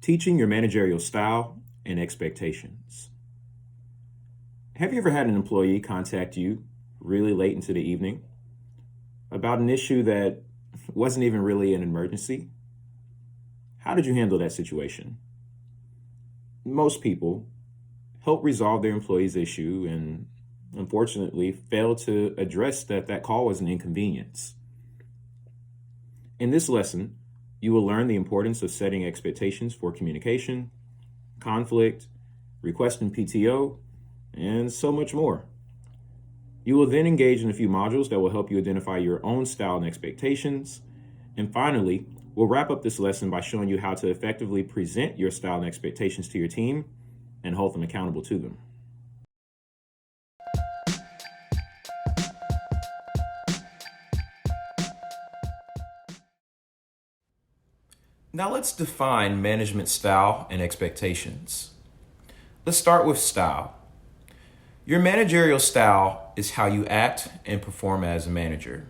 Teaching your managerial style and expectations. Have you ever had an employee contact you really late into the evening about an issue that wasn't even really an emergency? How did you handle that situation? Most people help resolve their employee's issue and unfortunately fail to address that call was an inconvenience. In this lesson, you will learn the importance of setting expectations for communication, conflict, requesting PTO, and so much more. You will then engage in a few modules that will help you identify your own style and expectations. And finally, we'll wrap up this lesson by showing you how to effectively present your style and expectations to your team and hold them accountable to them. Now let's define management style and expectations. Let's start with style. Your managerial style is how you act and perform as a manager.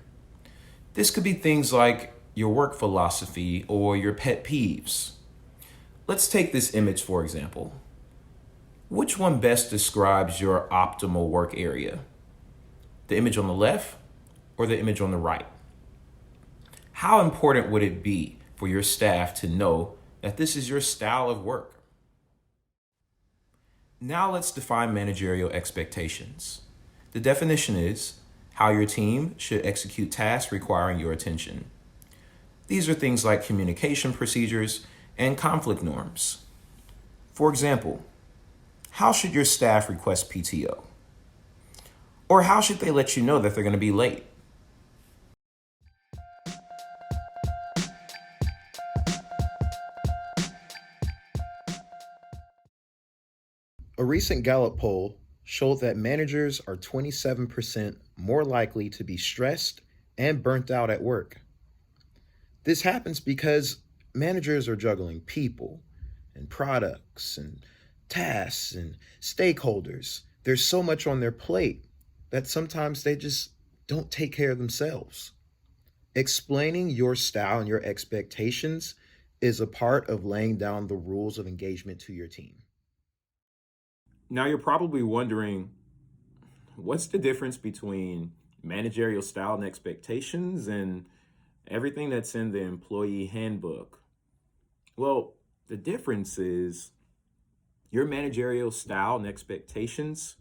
This could be things like your work philosophy or your pet peeves. Let's take this image for example. Which one best describes your optimal work area? The image on the left or the image on the right? How important would it be for your staff to know that this is your style of work? Now let's define managerial expectations. The definition is how your team should execute tasks requiring your attention. These are things like communication procedures and conflict norms. For example, how should your staff request PTO? Or how should they let you know that they're going to be late? A recent Gallup poll showed that managers are 27% more likely to be stressed and burnt out at work. This happens because managers are juggling people and products and tasks and stakeholders. There's so much on their plate that sometimes they just don't take care of themselves. Explaining your style and your expectations is a part of laying down the rules of engagement to your team. Now you're probably wondering, what's the difference between managerial style and expectations and everything that's in the employee handbook? Well, the difference is your managerial style and expectations,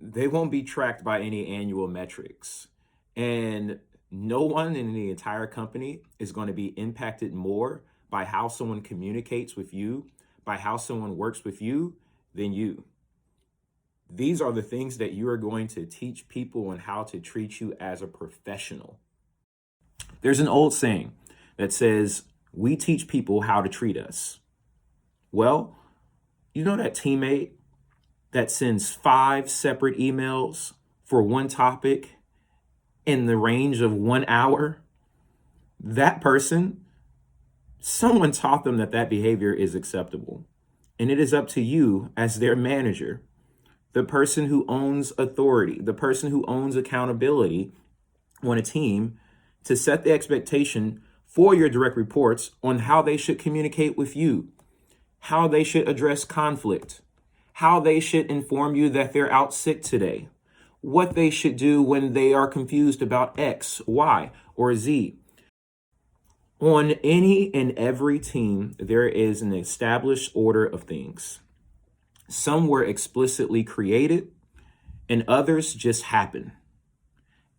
they won't be tracked by any annual metrics. And no one in the entire company is going to be impacted more by how someone communicates with you, by how someone works with you, than you. These are the things that you are going to teach people on how to treat you as a professional. There's an old saying that says, we teach people how to treat us. Well, you know that teammate that sends 5 separate emails for one topic in the range of 1 hour? That person, someone taught them that behavior is acceptable. And it is up to you as their manager, the person who owns authority, the person who owns accountability on a team, to set the expectation for your direct reports on how they should communicate with you, how they should address conflict, how they should inform you that they're out sick today, what they should do when they are confused about X, Y, or Z. On any and every team, there is an established order of things. Some were explicitly created and others just happen.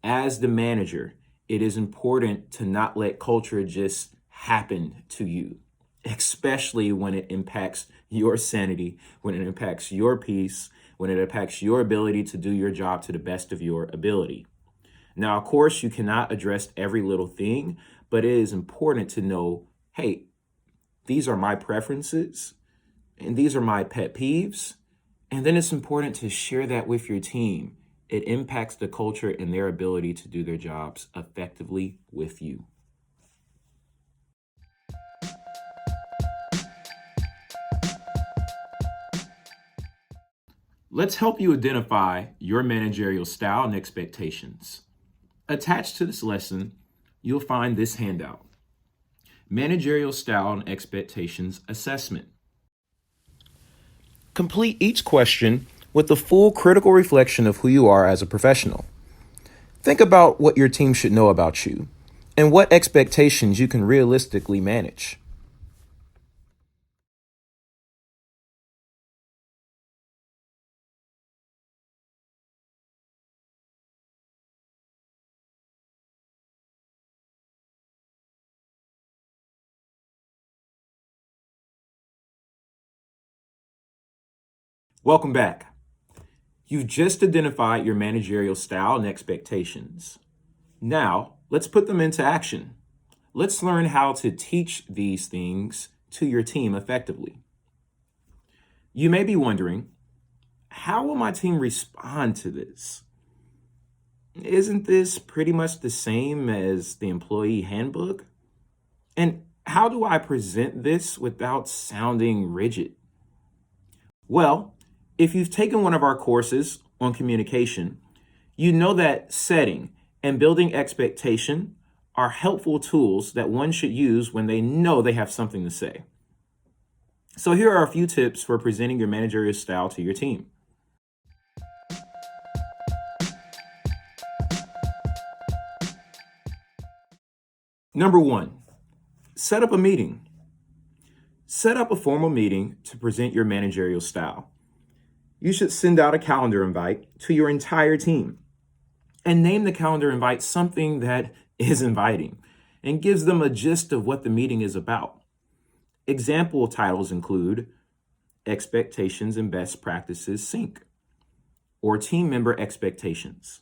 As the manager, it is important to not let culture just happen to you, especially when it impacts your sanity, when it impacts your peace, when it impacts your ability to do your job to the best of your ability. Now, of course, you cannot address every little thing, but it is important to know, hey, these are my preferences and these are my pet peeves. And then it's important to share that with your team. It impacts the culture and their ability to do their jobs effectively with you. Let's help you identify your managerial style and expectations. Attached to this lesson, you'll find this handout. Managerial Style Expectations Assessment. Complete each question with a full critical reflection of who you are as a professional. Think about what your team should know about you and what expectations you can realistically manage. Welcome back. You've just identified your managerial style and expectations. Now, let's put them into action. Let's learn how to teach these things to your team effectively. You may be wondering, how will my team respond to this? Isn't this pretty much the same as the employee handbook? And how do I present this without sounding rigid? Well, if you've taken one of our courses on communication, you know that setting and building expectation are helpful tools that one should use when they know they have something to say. So here are a few tips for presenting your managerial style to your team. Number one, set up a meeting. Set up a formal meeting to present your managerial style. You should send out a calendar invite to your entire team and name the calendar invite something that is inviting and gives them a gist of what the meeting is about. Example titles include Expectations and Best Practices Sync or Team Member Expectations.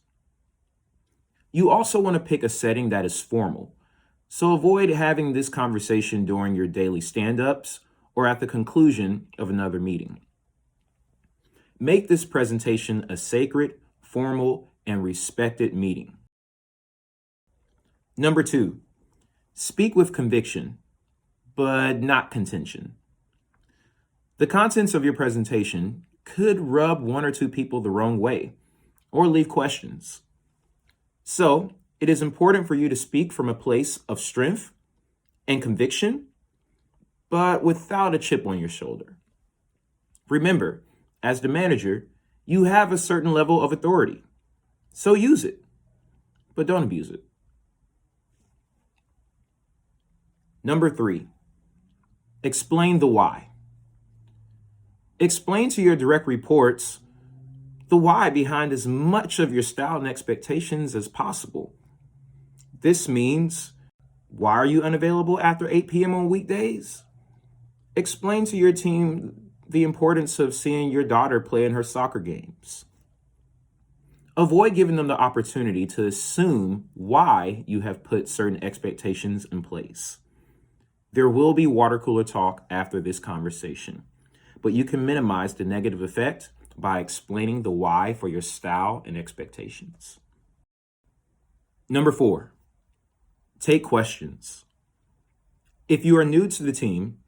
You also want to pick a setting that is formal. So avoid having this conversation during your daily stand-ups or at the conclusion of another meeting. Make this presentation a sacred, formal, and respected meeting. Number two, speak with conviction, but not contention. The contents of your presentation could rub one or two people the wrong way or leave questions. So, it is important for you to speak from a place of strength and conviction, but without a chip on your shoulder. Remember, as the manager, you have a certain level of authority, so use it, but don't abuse it. Number three, explain the why. Explain to your direct reports the why behind as much of your style and expectations as possible. This means, why are you unavailable after 8 p.m. on weekdays? Explain to your team the importance of seeing your daughter play in her soccer games. Avoid giving them the opportunity to assume why you have put certain expectations in place. There will be water cooler talk after this conversation, but you can minimize the negative effect by explaining the why for your style and expectations. Number four, take questions. If you are new to the team,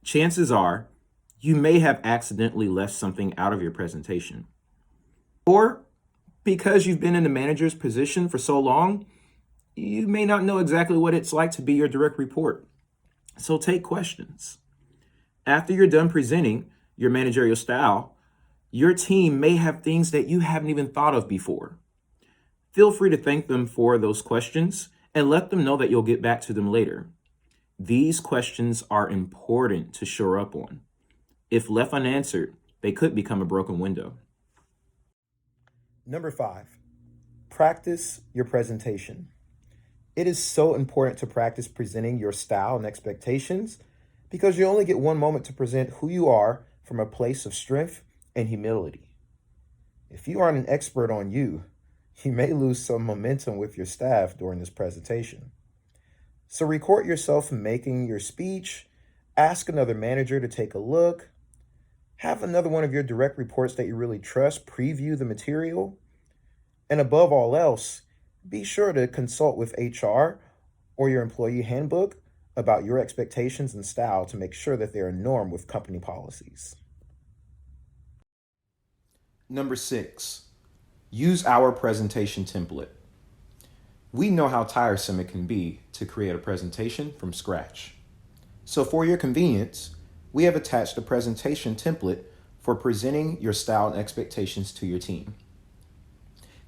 chances are you may have accidentally left something out of your presentation. Or because you've been in the manager's position for so long, you may not know exactly what it's like to be your direct report. So take questions. After you're done presenting your managerial style, your team may have things that you haven't even thought of before. Feel free to thank them for those questions and let them know that you'll get back to them later. These questions are important to shore up on. If left unanswered, they could become a broken window. Number five, practice your presentation. It is so important to practice presenting your style and expectations because you only get one moment to present who you are from a place of strength and humility. If you aren't an expert on you, you may lose some momentum with your staff during this presentation. So record yourself making your speech, ask another manager to take a look, have another one of your direct reports that you really trust preview the material, and above all else, be sure to consult with HR or your employee handbook about your expectations and style to make sure that they're in norm with company policies. Number six, use our presentation template. We know how tiresome it can be to create a presentation from scratch. So for your convenience, we have attached a presentation template for presenting your style and expectations to your team.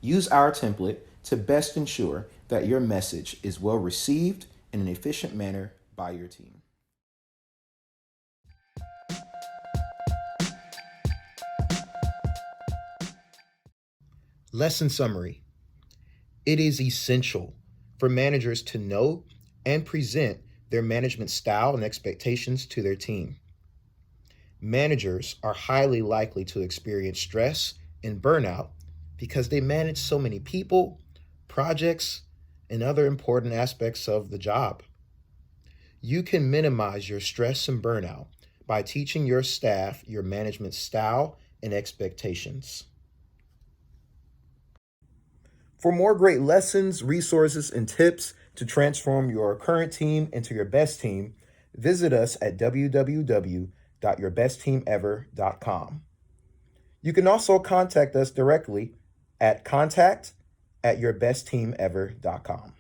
Use our template to best ensure that your message is well received in an efficient manner by your team. Lesson summary. It is essential for managers to know and present their management style and expectations to their team. Managers are highly likely to experience stress and burnout because they manage so many people, projects, and other important aspects of the job. You can minimize your stress and burnout by teaching your staff your management style and expectations. For more great lessons, resources, and tips to transform your current team into your best team, visit us at www.yourbestteamever.com. You can also contact us directly at contact@yourbestteamever.com.